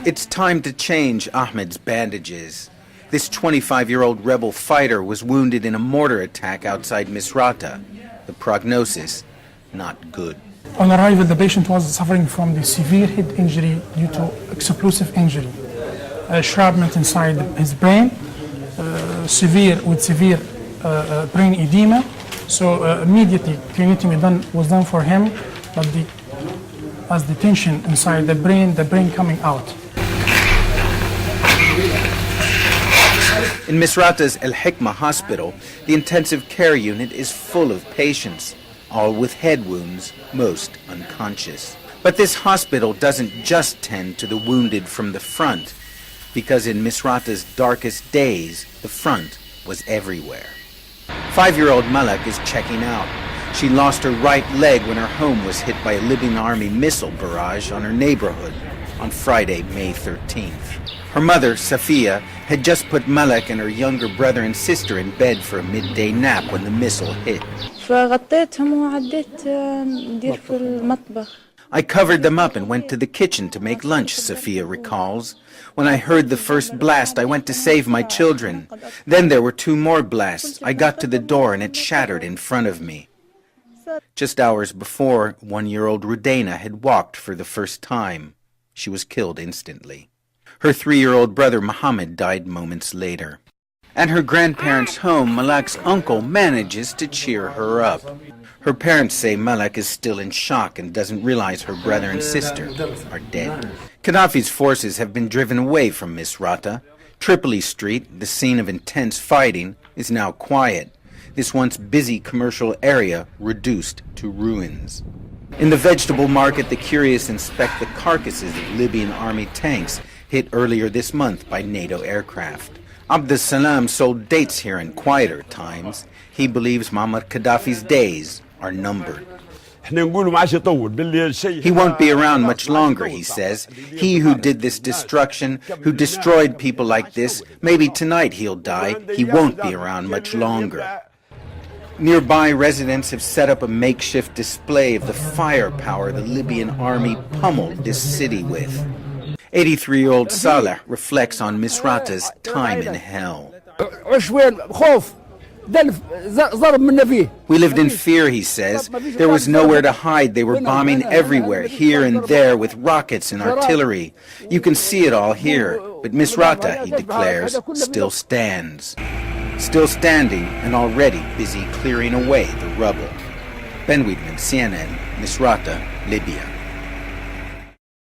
It's time to change Ahmed's bandages. This 25-year-old rebel fighter was wounded in a mortar attack outside Misrata. The prognosis, not good. On arrival, the patient was suffering from the severe head injury due to explosive injury. Shrapnel inside his brain, severe brain edema. So immediately craniotomy was done for him, but as the tension inside the brain coming out. In Misrata's El Hikma hospital, the intensive care unit is full of patients, all with head wounds, most unconscious. But this hospital doesn't just tend to the wounded from the front, because in Misrata's darkest days, the front was everywhere. 5-year-old Malak is checking out. She lost her right leg when her home was hit by a Libyan army missile barrage on her neighborhood on Friday, May 13th. Her mother, Safiya, had just put Malak and her younger brother and sister in bed for a midday nap when the missile hit. I covered them up and went to the kitchen to make lunch, Safiya recalls. When I heard the first blast, I went to save my children. Then there were 2 more blasts. I got to the door and it shattered in front of me. Just hours before, 1-year-old Rudena had walked for the first time. She was killed instantly. Her 3-year-old brother Mohammed died moments later. At her grandparents' home, Malak's uncle manages to cheer her up. Her parents say Malak is still in shock and doesn't realize her brother and sister are dead. Gaddafi's forces have been driven away from Misrata. Tripoli Street, the scene of intense fighting, is now quiet. This once busy commercial area reduced to ruins. In the vegetable market, the curious inspect the carcasses of Libyan army tanks hit earlier this month by NATO aircraft. Abdus-Salam sold dates here in quieter times. He believes Muammar Gaddafi's days are numbered. He won't be around much longer, he says. He who did this destruction, who destroyed people like this, maybe tonight he'll die. He won't be around much longer. Nearby, residents have set up a makeshift display of the firepower the Libyan army pummeled this city with. 83-year-old Saleh reflects on Misrata's time in hell. We lived in fear, he says. There was nowhere to hide. They were bombing everywhere, here and there, with rockets and artillery. You can see it all here. But Misrata, he declares, still stands. Still standing and already busy clearing away the rubble. Ben Wedeman, CNN, Misrata, Libya.